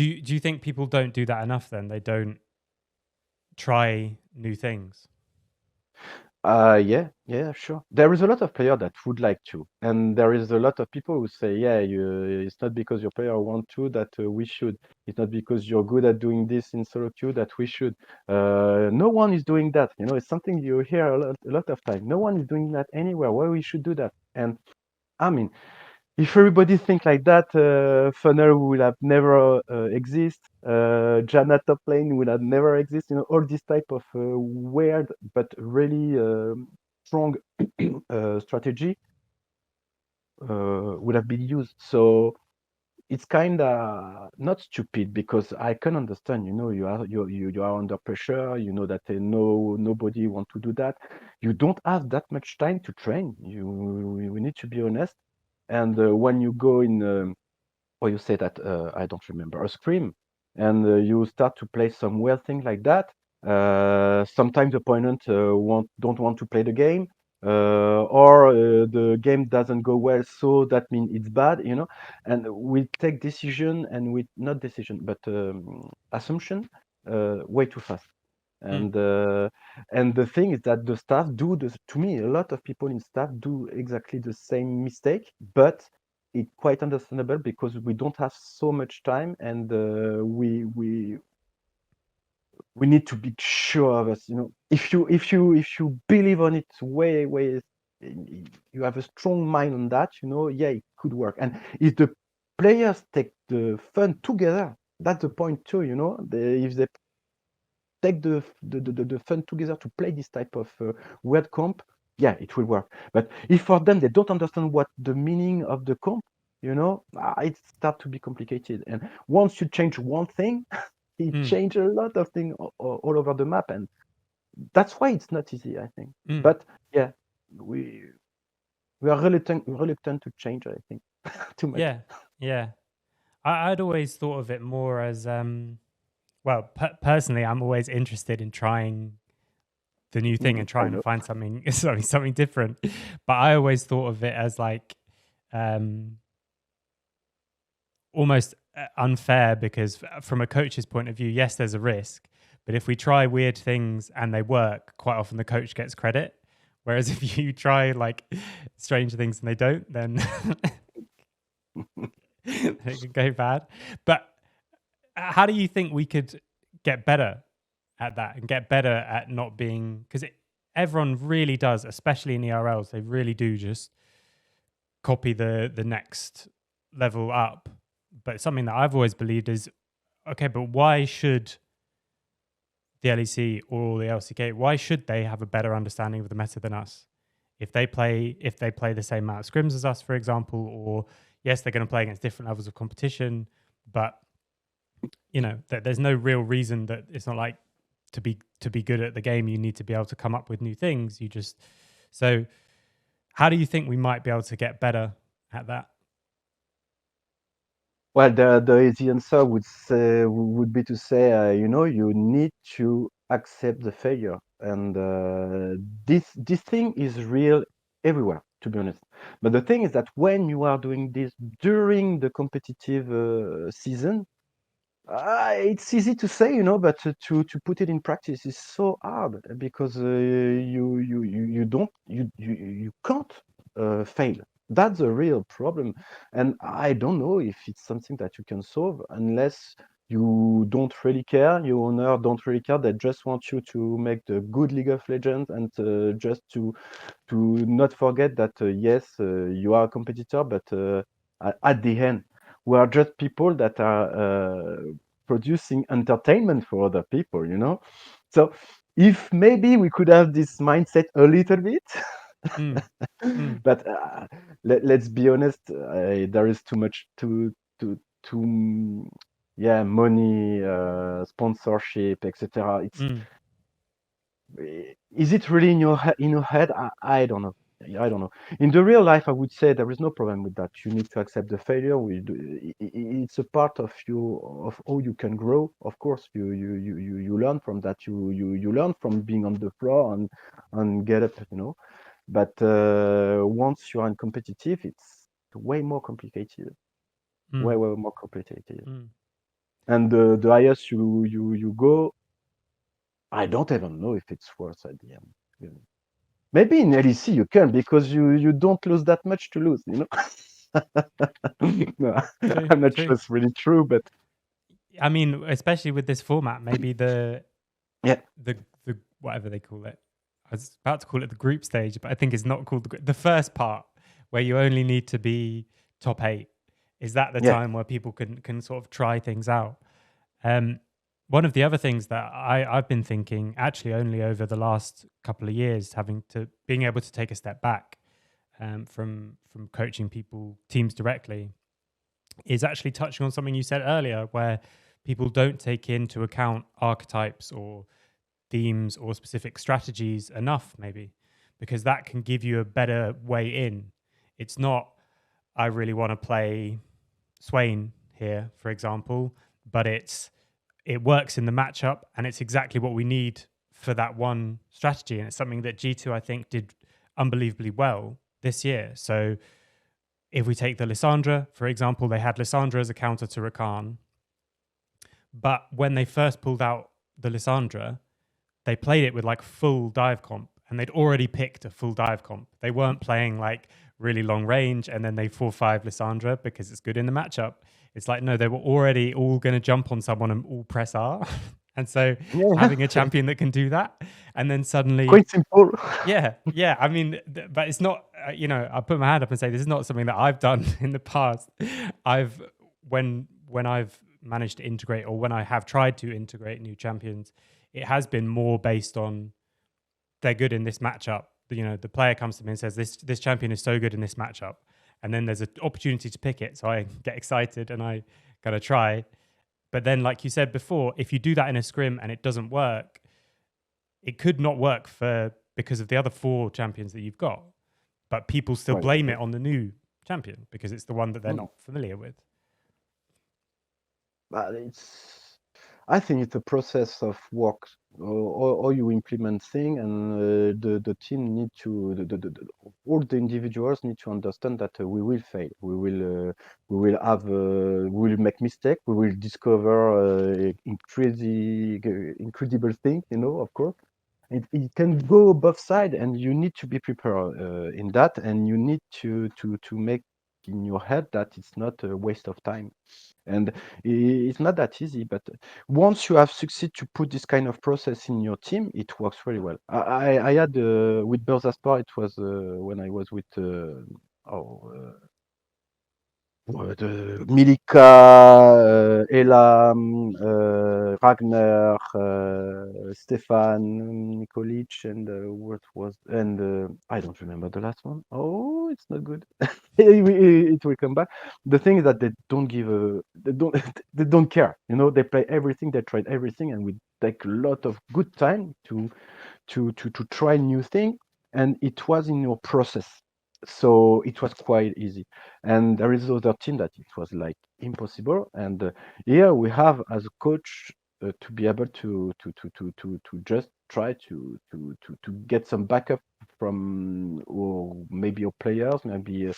Do you think people don't do that enough? Then they don't try new things. Yeah, sure. There is a lot of player that would like to, and there is a lot of people who say, yeah, it's not because your player want to that we should. It's not because you're good at doing this in solo queue that we should. No one is doing that. You know, it's something you hear a lot of time. No one is doing that anywhere. Why we should do that? And I mean, if everybody think like that, funnel will have never exist. Jana top lane will have never exist. You know, all this type of weird but really strong strategy would have been used. So it's kind of not stupid because I can understand. You know, you are under pressure. You know that nobody want to do that. You don't have that much time to train. We need to be honest. And when you go in. Or you say that I don't remember a scream, and you start to play some weird thing like that. Sometimes the opponent don't want to play the game, or the game doesn't go well, so that means it's bad, you know. And we take decision and we not decision, but assumption way too fast. Mm. And the thing is that the staff do this to me. A lot of people in staff do exactly the same mistake, but it's quite understandable because we don't have so much time, and we need to be sure of us. You know, if you believe on it, way you have a strong mind on that. You know, yeah, it could work. And if the players take the fun together, that's the point too. You know, if they take the fun together to play this type of weird comp, yeah, it will work. But if for them they don't understand what the meaning of the comp, you know, it start to be complicated. And once you change one thing, it Mm. change a lot of things all over the map, and that's why it's not easy, I think. Mm. But yeah, we we are reluctant to change, I think, too much. Yeah, yeah. I'd always thought of it more as well. Personally, I'm always interested in trying the new thing and I trying to know. find something something different. But I always thought of it as like um, almost unfair because from a coach's point of view, yes, there's a risk, but if we try weird things and they work, quite often the coach gets credit. Whereas if you try like strange things and they don't, then it could go bad. But how do you think we could get better at that and get better at not being because everyone really does, especially in ERLs, they really do just copy the next level up. But something that I've always believed is okay, but why should the LEC or the LCK why should they have a better understanding of the meta than us? If they play the same amount of scrims as us, for example, or yes, they're going to play against different levels of competition, but there's no real reason that it's not like to be good at the game you need to be able to come up with new things. You just so how do you think we might be able to get better at that? Well, the easy answer would be to say, you know, you need to accept the failure, and this thing is real everywhere, to be honest. But the thing is that when you are doing this during the competitive season, it's easy to say, you know, but to put it in practice is so hard because you don't you can't fail. That's a real problem, and I don't know if it's something that you can solve unless you don't really care. Your owner don't really care. They just want you to make the good League of Legends and just to not forget that yes, you are a competitor, but at the end, we are just people that are producing entertainment for other people, you know. So if maybe we could have this mindset a little bit, Mm, mm, but let's be honest, there is too much to yeah, money, sponsorship, etc. mm, Is it really in your head? I don't know. I don't know. In the real life, I would say there is no problem with that. You need to accept the failure. It's a part of you of how you can grow. Of course, you learn from that. You learn from being on the floor and get up. You know. But once you are in competitive, it's way more complicated. mm, Way more complicated. mm. and the highest you go, I don't even know if it's worth at the end. You know. Maybe in LEC you can because you don't lose that much to lose, you know. No, True, I'm not true. sure it's really true, but I mean, especially with this format, maybe yeah, the the whatever they call it. I was about to call it the group stage, but I think it's not called the first part where you only need to be top 8. Is that the yeah, time where people can sort of try things out? Um, one of the other things that I've been thinking actually only over the last couple of years, having to being able to take a step back from coaching people teams directly, is actually touching on something you said earlier, where people don't take into account archetypes or themes or specific strategies enough, maybe, because that can give you a better way in. It's not, I really want to play Swain here, for example, but it works in the matchup and it's exactly what we need for that one strategy. And it's something that G2, I think, did unbelievably well this year. So if we take the Lissandra, for example, they had Lissandra as a counter to Rakan. But when they first pulled out the Lissandra, they played it with like full dive comp and they'd already picked a full dive comp. They weren't playing like really long range and then they 4-5 Lissandra because it's good in the matchup. It's like, no, they were already all going to jump on someone and all press R. And so yeah. having a champion that can do that and then suddenly, Quite simple. yeah. I mean, but it's not, I put my hand up and say, this is not something that I've done in the past. I've, when I've managed to integrate or when I have tried to integrate new champions, it has been more based on they're good in this matchup. The player comes to me and says this champion is so good in this matchup, and then there's an opportunity to pick it. So I get excited and I gotta try. But then, like you said before, if you do that in a scrim and it doesn't work, it could not work because of the other 4 champions that you've got. But people still Right. blame it on the new champion because it's the one that they're Mm. not familiar with. But I think it's a process of work, or you implement thing, and the team need to, all the individuals need to understand that we will fail, we will have, we will make mistake, we will discover incredible thing, you know, of course. It can go both sides, and you need to be prepared in that, and you need to make in your head that it's not a waste of time. And it's not that easy, but once you have succeeded to put this kind of process in your team, it works very well. I had with Bursaspor, it was when I was with oh Milika, Elam, Ragnar, Stefan Nikolic, and what was, and I don't remember the last one. Oh, it's not good. It will come back. The thing is that they don't give a, they don't, they don't care. You know, they play everything, they tried everything, and we take a lot of good time to try new thing, and it was in your process, so it was quite easy. And there is other team that it was like impossible, and here we have as a coach to be able to just try to get some backup from, or maybe your players, maybe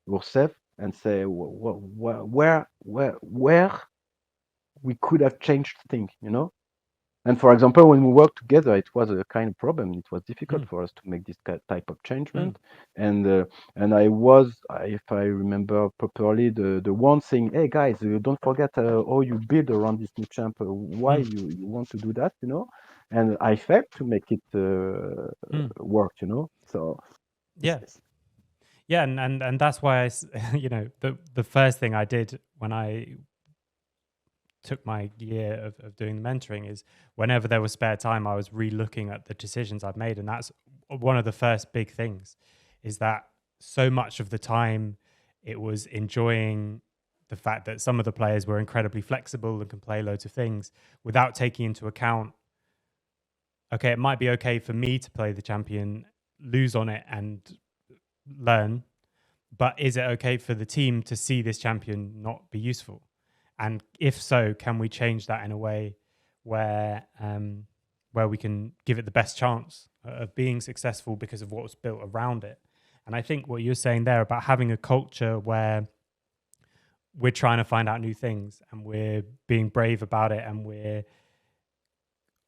yourself, and say where we could have changed things, you know. And for example, when we worked together, it was a kind of problem. It was difficult Mm, for us to make this type of mm, changement. And I was, if I remember properly, the one saying, "Hey guys, don't forget how you build around this new champ. Why mm, you want to do that, you know?" And I failed to make it mm. work, you know. So Yeah. Yeah, and that's why the first thing I did when I took my year of doing the mentoring is whenever there was spare time, I was re-looking at the decisions I've made, and that's one of the first big things. Is that so much of the time it was enjoying the fact that some of the players were incredibly flexible and can play loads of things without taking into account. Okay, it might be okay for me to play the champion, lose on it, and learn, but is it okay for the team to see this champion not be useful? And if so, can we change that in a way where we can give it the best chance of being successful because of what was built around it? And I think what you're saying there about having a culture where we're trying to find out new things and we're being brave about it, and we're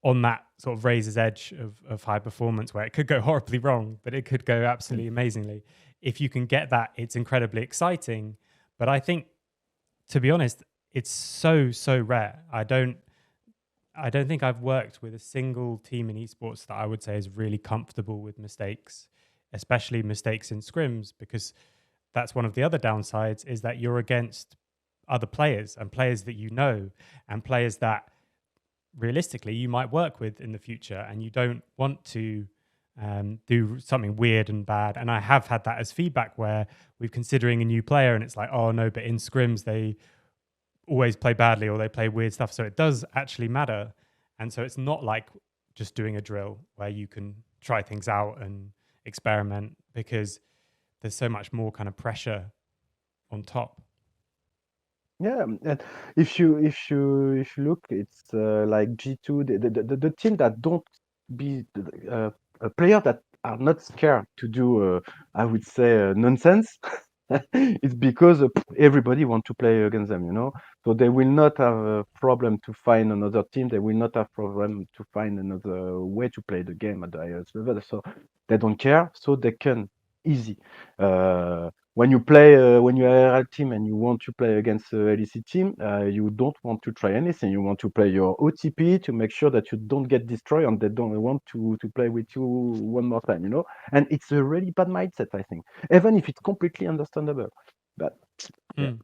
on that sort of razor's edge of high performance where it could go horribly wrong, but it could go absolutely amazingly. If you can get that, it's incredibly exciting. But I think, to be honest, it's so rare. I don't think I've worked with a single team in esports that I would say is really comfortable with mistakes, especially mistakes in scrims, because that's one of the other downsides, is that you're against other players and players that you know, and players that realistically you might work with in the future, and you don't want to do something weird and bad. And I have had that as feedback where we're considering a new player and it's like, oh no, but in scrims they always play badly or they play weird stuff. So it does actually matter. And so it's not like just doing a drill where you can try things out and experiment, because there's so much more kind of pressure on top. Yeah, and if you look, it's like G2, the team that don't be a player that are not scared to do, I would say, nonsense. It's because everybody want to play against them, you know. So they will not have a problem to find another team. They will not have problem to find another way to play the game at the highest level. So they don't care. So they can easy. When you play, when you are a team and you want to play against a LEC team, you don't want to try anything. You want to play your OTP to make sure that you don't get destroyed and they don't want to play with you one more time, you know? And it's a really bad mindset, I think, even if it's completely understandable. But yeah. Mm.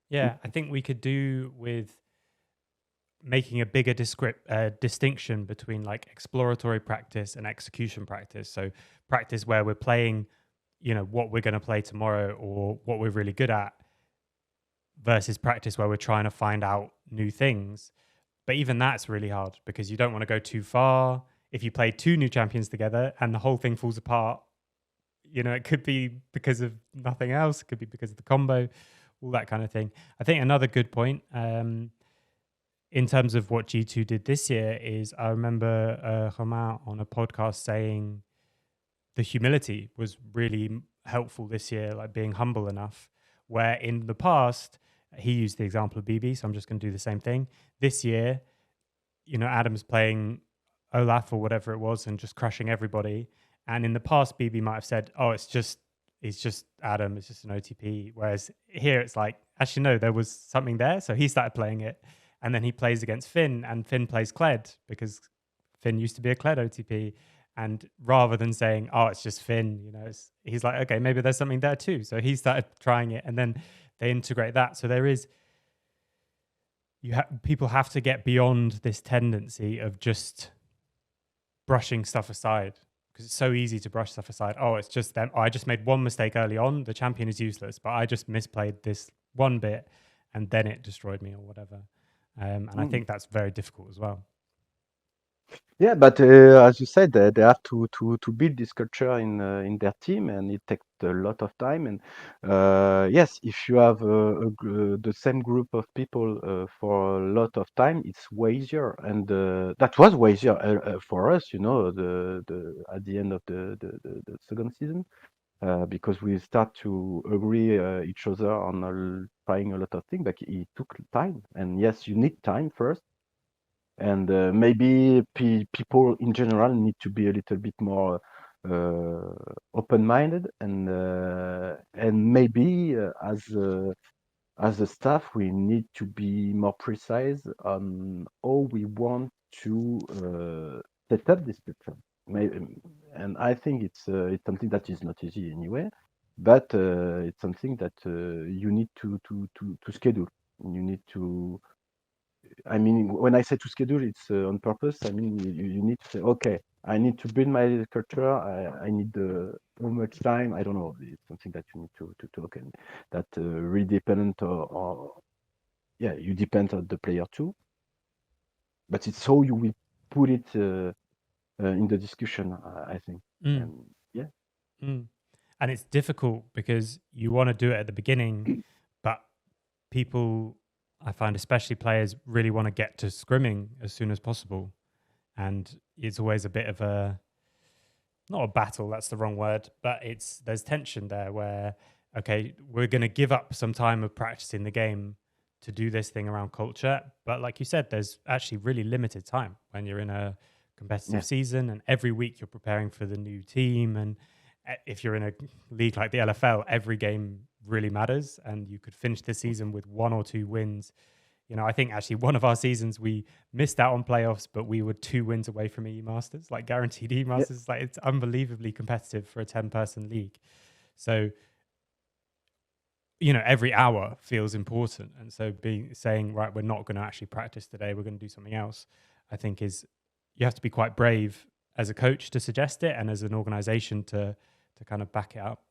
Yeah, I think we could do with making a bigger distinction between like exploratory practice and execution practice. So practice where we're playing, what we're going to play tomorrow or what we're really good at, versus practice where we're trying to find out new things. But even that's really hard because you don't want to go too far. If you play two new champions together and the whole thing falls apart, it could be because of nothing else. It could be because of the combo, all that kind of thing. I think another good point, in terms of what G2 did this year, is I remember Romain on a podcast saying the humility was really helpful this year, like being humble enough, where in the past, he used the example of BB, so I'm just going to do the same thing. This year, Adam's playing Olaf or whatever it was and just crushing everybody. And in the past, BB might have said, oh, it's just Adam, it's just an OTP. Whereas here it's like, actually, no, there was something there. So he started playing it. And then he plays against Finn, and Finn plays Kled because Finn used to be a Kled OTP. And rather than saying, oh, it's just Finn, he's like, okay, maybe there's something there too. So he started trying it, and then they integrate that. So there is, people have to get beyond this tendency of just brushing stuff aside, because it's so easy to brush stuff aside. Oh, it's just them. Oh, I just made one mistake early on. The champion is useless, but I just misplayed this one bit and then it destroyed me or whatever. And I think that's very difficult as well. Yeah, but as you said, they have to build this culture in their team, and it takes a lot of time. And yes, if you have the same group of people for a lot of time, it's way easier. And that was way easier for us, the at the end of the second season, because we start to agree each other on trying a lot of things. But it took time, and yes, you need time first. And maybe people in general need to be a little bit more open-minded, and maybe as a staff we need to be more precise on how we want to set up this platform. Maybe, and I think it's something that is not easy anyway, but it's something that you need to schedule. You need to, I mean, when I say to schedule, it's on purpose. I mean, you need to say, okay, I need to build my culture. I need how much time? I don't know. It's something that you need to talk, and that really dependent or yeah, you depend on the player too. But it's how you will put it in the discussion, I think. Mm. And yeah. Mm. And it's difficult because you want to do it at the beginning, but people, I find, especially players, really want to get to scrimming as soon as possible. And it's always a bit of a, not a battle, that's the wrong word, but there's tension there where okay, we're going to give up some time of practicing the game to do this thing around culture. But like you said, there's actually really limited time when you're in a competitive Yeah, season, and every week you're preparing for the new team. And if you're in a league like the LFL, every game really matters, and you could finish the season with 1 or 2 wins. I think actually one of our seasons we missed out on playoffs, but we were 2 wins away from E Masters, like guaranteed E yeah, Masters. Like it's unbelievably competitive for a 10-person league. So every hour feels important. And so saying, right, we're not going to actually practice today, we're going to do something else, I think you have to be quite brave as a coach to suggest it, and as an organization to kind of back it up.